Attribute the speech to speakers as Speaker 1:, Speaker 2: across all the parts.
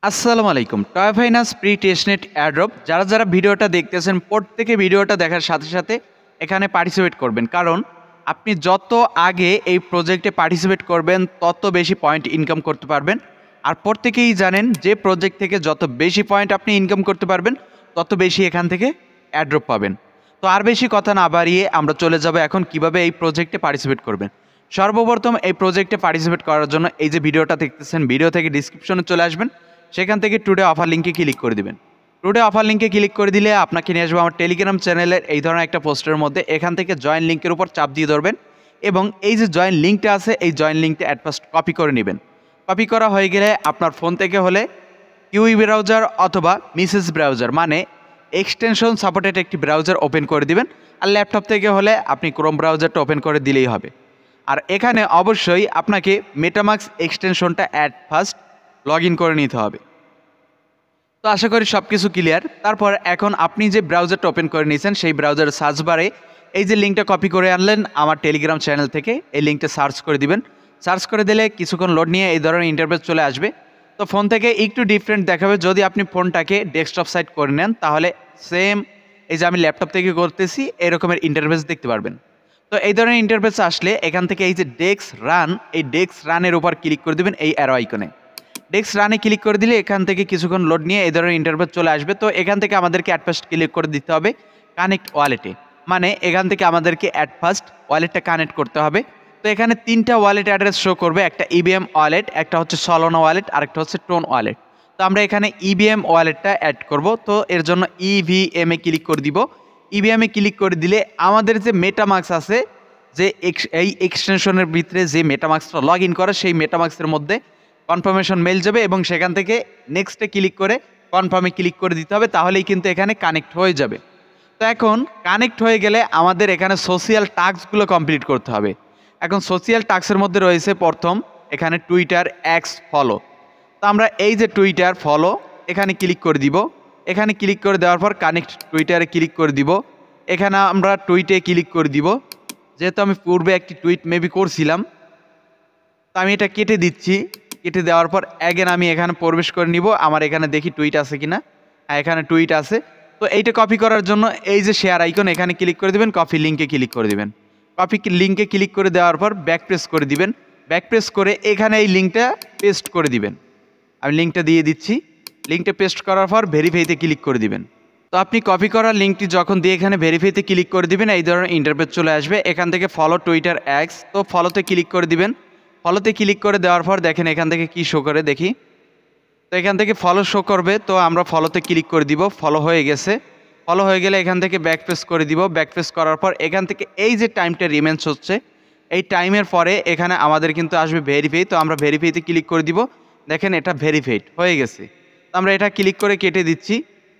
Speaker 1: আসসালামু আলাইকুম। Toy finance pre testnet airdrop যারা ভিডিওটা দেখতেছেন প্রত্যেকে ভিডিওটা দেখার সাথে সাথে এখানে পার্টিসিপেট করবেন। কারণ আপনি যত আগে এই প্রজেক্টে পার্টিসিপেট করবেন তত বেশি পয়েন্ট ইনকাম করতে পারবেন। আর প্রত্যেকেই জানেন যে প্রজেক্ট থেকে যত বেশি পয়েন্ট আপনি ইনকাম করতে পারবেন তত বেশি এখান থেকে এয়ারড্রপ পাবেন। তো আর বেশি কথা না বাড়িয়ে আমরা চলে যাব এখন কিভাবে এই প্রজেক্টে পার্টিসিপেট করবেন। সর্বপ্রথম এই প্রজেক্টে পার্টিসিপেট করার জন্য এই যে ভিডিওটা দেখতেছেন ভিডিও থেকে ডিসক্রিপশনে চলে আসবেন, সেখান থেকে টুডে অফার লিঙ্কে ক্লিক করে দিবেন। টুডে অফার লিঙ্কে ক্লিক করে দিলে আপনাকে নিয়ে আসবে আমার টেলিগ্রাম চ্যানেলের এই ধরনের একটা পোস্টের মধ্যে। এখান থেকে জয়েন লিঙ্কের উপর চাপ দিয়ে ধরবেন এবং এই যে জয়েন লিঙ্কটা আছে এই জয়েন লিঙ্কটা অ্যাট ফার্স্ট কপি করে নেবেন। কপি করা হয়ে গেলে আপনার ফোন থেকে হলে কিউই ব্রাউজার অথবা মিসেস ব্রাউজার মানে এক্সটেনশন সাপোর্টেড একটি ব্রাউজার ওপেন করে দিবেন। আর ল্যাপটপ থেকে হলে আপনি ক্রোম ব্রাউজারটা ওপেন করে দিলেই হবে। আর এখানে অবশ্যই আপনাকে মেটামাস্ক এক্সটেনশনটা অ্যাট ফার্স্ট লগ ইন করে নিতে হবে। তো আশা করি সব কিছু ক্লিয়ার। তারপর এখন আপনি যে ব্রাউজারটা ওপেন করে নিয়েছেন সেই ব্রাউজারের সার্চ বারে এই যে লিঙ্কটা কপি করে আনলেন আমার টেলিগ্রাম চ্যানেল থেকে, এই লিঙ্কটা সার্চ করে দিবেন। সার্চ করে দিলে কিছুক্ষণ লোড নিয়ে এই ধরনের ইন্টারফেস চলে আসবে। তো ফোন থেকে একটু ডিফারেন্ট দেখাবে। যদি আপনি ফোনটাকে ডেস্কটপ সাইড করে নেন তাহলে সেম এই যে আমি ল্যাপটপ থেকে করতেছি এরকমের ইন্টারফেস দেখতে পারবেন। তো এই ধরনের ইন্টারফেস আসলে এখান থেকে এই যে ডেস্ক রান, এই ডেস্ক রানের উপর ক্লিক করে দিবেন এই অ্যারো আইকনে। ডেস্ক রানে ক্লিক করে দিলে এখান থেকে কিছুক্ষণ লোড নিয়ে এই ধরনের ইন্টারফেস চলে আসবে। তো এখান থেকে আমাদেরকে অ্যাট ফার্স্ট ক্লিক করে দিতে হবে কানেক্ট ওয়ালেটে, মানে এখান থেকে আমাদেরকে অ্যাট ফার্স্ট ওয়ালেটটা কানেক্ট করতে হবে। তো এখানে তিনটা ওয়ালেট অ্যাড্রেস শো করবে, একটা ইবিএম ওয়ালেট, একটা হচ্ছে সলোনা ওয়ালেট, আরেকটা হচ্ছে টোন ওয়ালেট। তো আমরা এখানে ইবিএম ওয়ালেটটা অ্যাড করব। তো এর জন্য ইভিএম এ ক্লিক করে দিব। ইভিএম এ ক্লিক করে দিলে আমাদের যে মেটামাস্ক আছে, যে এই এক্সটেনশনের ভিতরে যে মেটামাস্কটা লগ ইন করে সেই মেটামাস্কের মধ্যে কনফার্মেশন মেল যাবে এবং সেখান থেকে নেক্সটে ক্লিক করে কনফার্মে ক্লিক করে দিতে হবে, তাহলেই কিন্তু এখানে কানেক্ট হয়ে যাবে। তো এখন কানেক্ট হয়ে গেলে আমাদের এখানে সোশিয়াল টাস্কগুলো কমপ্লিট করতে হবে। এখন সোশিয়াল টাস্কের মধ্যে রয়েছে প্রথম এখানে টুইটার এক্স ফলো। তো আমরা এই যে টুইটার ফলো এখানে ক্লিক করে দিব। এখানে ক্লিক করে দেওয়ার পর কানেক্ট টুইটারে ক্লিক করে দিব। এখানে আমরা টুইটে ক্লিক করে দিব। যেহেতু আমি পূর্বে একটি টুইট মেবি করছিলাম তো আমি এটা কেটে দিচ্ছি। কেটে দেওয়ার পর অ্যাগেন আমি এখানে প্রবেশ করে নিব। আমার এখানে দেখি টুইট আছে কিনা। হ্যাঁ, এখানে টুইট আছে। তো এইটা কপি করার জন্য এই যে শেয়ার আইকন এখানে ক্লিক করে দিবেন, কপি লিঙ্কে ক্লিক করে দিবেন। কপি লিঙ্কে ক্লিক করে দেওয়ার পর ব্যাক প্রেস করে দিবেন। ব্যাক প্রেস করে এখানে এই লিঙ্কটা পেস্ট করে দিবেন। আমি লিঙ্কটা দিয়ে দিচ্ছি। লিঙ্কটা পেস্ট করার পর ভেরিফাইতে ক্লিক করে দিবেন। তো আপনি কপি করা লিঙ্কটি যখন দিয়ে এখানে ভেরিফাইতে ক্লিক করে দিবেন এই ধরনের ইন্টারফেস চলে আসবে। এখান থেকে ফলো টুইটার এক্স, তো ফলোতে ক্লিক করে দিবেন। ফলোতে ক্লিক করে দেওয়ার পর দেখেন এখান থেকে কি শো করে দেখি। তো এখান থেকে ফলো শো করবে, তো আমরা ফলোতে ক্লিক করে দিব। ফলো হয়ে গেছে। ফলো হয়ে গেলে এখান থেকে ব্যাক প্রেস করে দিব। ব্যাক প্রেস করার পর এখান থেকে এই যে টাইমটা রিমেন্স হচ্ছে এই টাইমের পরে এখানে আমাদের কিন্তু আসবে ভেরিফাই। তো আমরা ভেরিফাইতে ক্লিক করে দিব। দেখেন এটা ভেরিফাইড হয়ে গেছে। তো আমরা এটা ক্লিক করে কেটে দিচ্ছি।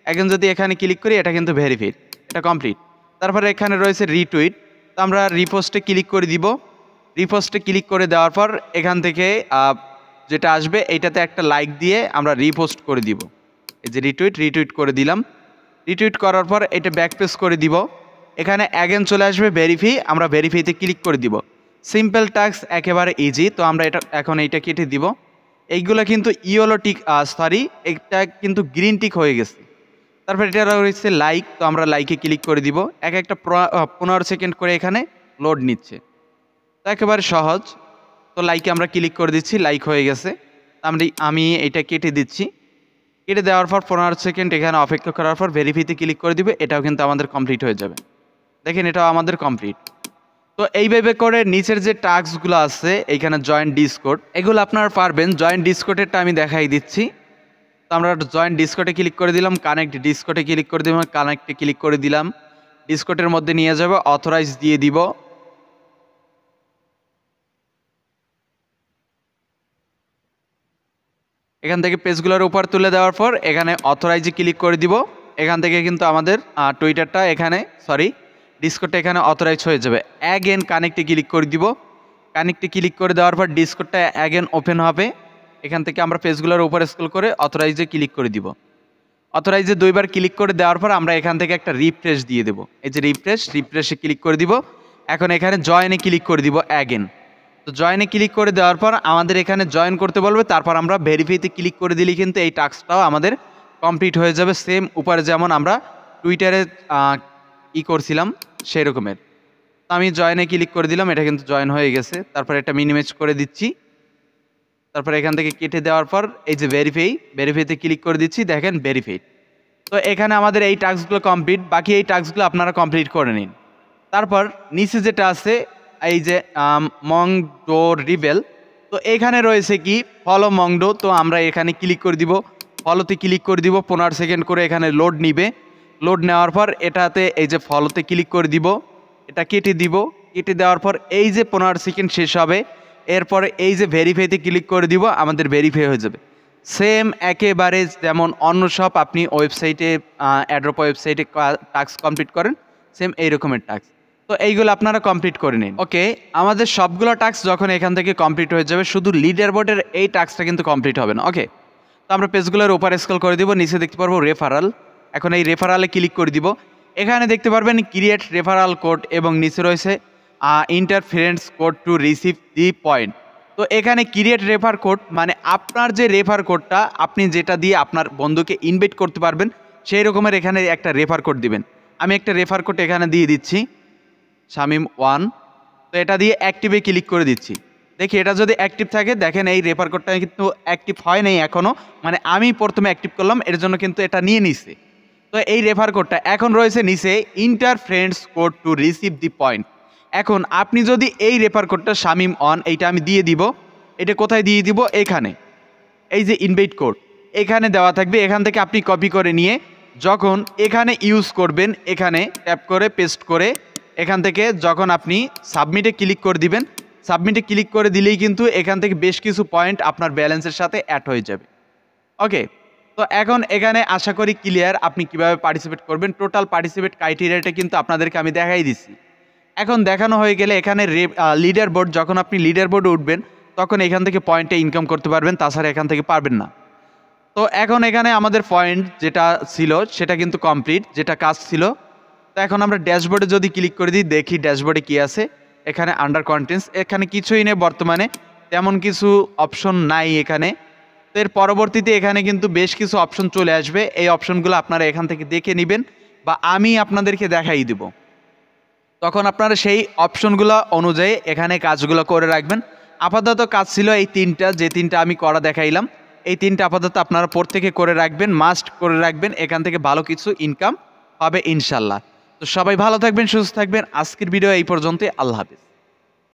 Speaker 1: এখন যদি এখানে ক্লিক করি এটা কিন্তু ভেরিফাইড, এটা কমপ্লিট। তারপরে এখানে রয়েছে রিটুইট, তো আমরা রিপোস্টে ক্লিক করে দিব। রিপোস্টে ক্লিক করে দেওয়ার পর এখান থেকে যেটা আসবে এইটাতে একটা লাইক দিয়ে আমরা রিপোস্ট করে দিব। এই যে রিটুইট করে দিলাম। রিটুইট করার পর এটা ব্যাক পেজ করে দিব। এখানে অ্যাগেন চলে আসবে ভেরিফাই, আমরা ভেরিফাইতে ক্লিক করে দিব। সিম্পল টাস্ক, একেবারে ইজি। তো আমরা এটা এখন এইটা কেটে দিব। এইগুলো কিন্তু ইয়েলো টিক এটা কিন্তু গ্রিন টিক হয়ে গেছে। তারপর এটা রয়েছে লাইক, তো আমরা লাইকে ক্লিক করে দিব। একটা 15 সেকেন্ড করে এখানে লোড নিচ্ছে। তো একেবারে সহজ। তো লাইকে আমরা ক্লিক করে দিচ্ছি, লাইক হয়ে গেছে। আমি এটা কেটে দিচ্ছি। কেটে দেওয়ার পর 15 সেকেন্ড এখানে অপেক্ষা করার পর ভেরিফাইতে ক্লিক করে দিবে। এটাও কিন্তু আমাদের কমপ্লিট হয়ে যাবে। দেখেন এটাও আমাদের কমপ্লিট। তো এইভাবে করে নিচের যে টাস্কগুলো আছে এইখানে জয়েন ডিসকর্ড, এগুলো আপনারা পারবেন। জয়েন ডিসকর্ডেরটা আমি দেখাই দিচ্ছি। তো আমরা জয়েন ডিসকর্ডে ক্লিক করে দিলাম, কানেক্ট ডিসকর্ডে ক্লিক করে দিলাম, কানেক্টে ক্লিক করে দিলাম। ডিসকর্ডের মধ্যে নিয়ে যাবে, অথরাইজ দিয়ে দিব। এখান থেকে পেজগুলোর উপর তুলে দেওয়ার পর এখানে অথরাইজে ক্লিক করে দিব। এখান থেকে কিন্তু আমাদের টুইটারটা এখানে ডিসকর্ডটা এখানে অথরাইজ হয়ে যাবে। অ্যাগেন কানেক্টে ক্লিক করে দিব। কানেক্টে ক্লিক করে দেওয়ার পর ডিসকর্ডটা অ্যাগেন ওপেন হবে। এখান থেকে আমরা পেজগুলোর উপর স্ক্রল করে অথরাইজে ক্লিক করে দিব। অথরাইজে 2বার ক্লিক করে দেওয়ার পর আমরা এখান থেকে একটা রিফ্রেশ দিয়ে দেব। এই যে রিফ্রেশে ক্লিক করে দিব। এখন এখানে জয়েনে ক্লিক করে দিব অ্যাগেন। তো জয়েনে ক্লিক করে দেওয়ার পর আমাদের এখানে জয়েন করতে বলবে, তারপর আমরা ভেরিফাইতে ক্লিক করে দিলেই কিন্তু এই টাস্কটাও আমাদের কমপ্লিট হয়ে যাবে। সেম উপরে যেমন আমরা টুইটারে করছিলাম সেই রকমের। তো আমি জয়েনে ক্লিক করে দিলাম, এটা কিন্তু জয়েন হয়ে গেছে। তারপর এটা মিনিমাইজ করে দিচ্ছি, তারপর এখান থেকে কেটে দেওয়ার পর এই যে ভেরিফাইতে ক্লিক করে দিচ্ছি, দেখেন ভেরিফাইড। তো এখানে আমাদের এই টাস্কগুলো কমপ্লিট, বাকি এই টাস্কগুলো আপনারা কমপ্লিট করে নিন। তারপর নিচে যেটা আছে এই যে মংডো রিবেল, তো এখানে রয়েছে কি ফলো মংডো। তো আমরা এখানে ক্লিক করে দিব, ফলোতে ক্লিক করে দিব, 15 সেকেন্ড করে এখানে লোড নিবে। লোড নেওয়ার পর এটাতে এই যে ফলোতে ক্লিক করে দিব, এটা কেটে দিব। কেটে দেওয়ার পর এই যে 15 সেকেন্ড শেষ হবে, এরপরে এই যে ভেরিফাইতে ক্লিক করে দিব, আমাদের ভেরিফাই হয়ে যাবে। সেম একেবারে যেমন অন্য সব আপনি ওয়েবসাইটে অ্যাড্রপ ওয়েবসাইটে টাস্ক কমপ্লিট করেন, সেম এই রকমের টাস্ক। তো এইগুলো আপনারা কমপ্লিট করে নিন। ওকে, আমাদের সবগুলো টাস্ক যখন এখান থেকে কমপ্লিট হয়ে যাবে, শুধু লিডার বোর্ডের এই টাস্কটা কিন্তু কমপ্লিট হবে না। ওকে, তো আমরা পেজগুলোর উপরে স্ক্রল করে দিব, নিচে দেখতে পারবো রেফারাল। এখন এই রেফারালে ক্লিক করে দিব। এখানে দেখতে পারবেন ক্রিয়েট রেফারাল কোড এবং নিচে রয়েছে interference code to receive the point. তো এখানে ক্রিয়েট রেফার কোড মানে আপনার যে রেফার কোডটা আপনি যেটা দিয়ে আপনার বন্ধুকে ইনভাইট করতে পারবেন, সেই রকমের এখানে একটা রেফার কোড দিবেন। আমি একটা রেফার কোড এখানে দিয়ে দিচ্ছি, শামিম 1। তো এটা দিয়ে অ্যাক্টিভে ক্লিক করে দিচ্ছি। দেখি এটা যদি অ্যাক্টিভ থাকে, দেখেন এই রেফার কোডটা কিন্তু অ্যাক্টিভ হয় নাই এখনও, মানে আমি প্রথমে অ্যাক্টিভ করলাম এর জন্য কিন্তু এটা নিয়ে নিছে। তো এই রেফার কোডটা এখন রয়েছে নিচে interference code to receive the point. এখন আপনি যদি এই রেফার কোডটা শামিম 1 এইটা আমি দিয়ে দিব, এটা কোথায় দিয়ে দিব, এখানে এই যে ইনভাইট কোড এখানে দেওয়া থাকবে। এখান থেকে আপনি কপি করে নিয়ে যখন এখানে ইউজ করবেন, এখানে ট্যাপ করে পেস্ট করে এখান থেকে যখন আপনি সাবমিটে ক্লিক করে দিবেন, সাবমিটে ক্লিক করে দিলেই কিন্তু এখান থেকে বেশ কিছু পয়েন্ট আপনার ব্যালেন্সের সাথে অ্যাড হয়ে যাবে। ওকে, তো এখন এখানে আশা করি ক্লিয়ার আপনি কিভাবে পার্টিসিপেট করবেন। টোটাল পার্টিসিপেট ক্রাইটেরিয়াটা কিন্তু আপনাদেরকে আমি দেখাই দিচ্ছি। এখন দেখানো হয়ে গেলে এখানে লিডার বোর্ড, যখন আপনি লিডার বোর্ডে উঠবেন তখন এখান থেকে পয়েন্টে ইনকাম করতে পারবেন, তাছাড়া এখান থেকে পারবেন না। তো এখন এখানে আমাদের পয়েন্ট যেটা ছিল সেটা কিন্তু কমপ্লিট, যেটা কাজ ছিল। তো এখন আমরা ড্যাশবোর্ডে যদি ক্লিক করে দিই, দেখি ড্যাশবোর্ডে কি আছে। এখানে আন্ডার কন্টেন্টস, এখানে কিছুই নেই বর্তমানে, তেমন কিছু অপশন নাই এখানে। তো এর পরবর্তীতে এখানে কিন্তু বেশ কিছু অপশন চলে আসবে, এই অপশনগুলো আপনারা এখান থেকে দেখে নেবেন বা আমি আপনাদেরকে দেখাই দিব। তখন আপনারা সেই অপশনগুলো অনুযায়ী এখানে কাজগুলো করে রাখবেন। আপাতত কাজ ছিল এই তিনটা, যে তিনটা আমি করা দেখাইলাম, এই তিনটা আপাতত আপনারা প্রত্যেকে করে রাখবেন, মাস্ট করে রাখবেন। এখান থেকে ভালো কিছু ইনকাম হবে ইনশাল্লাহ। তো সবাই ভালো থাকবেন, সুস্থ থাকবেন। আজকের ভিডিও এই পর্যন্তই, আল্লাহ হাফেজ।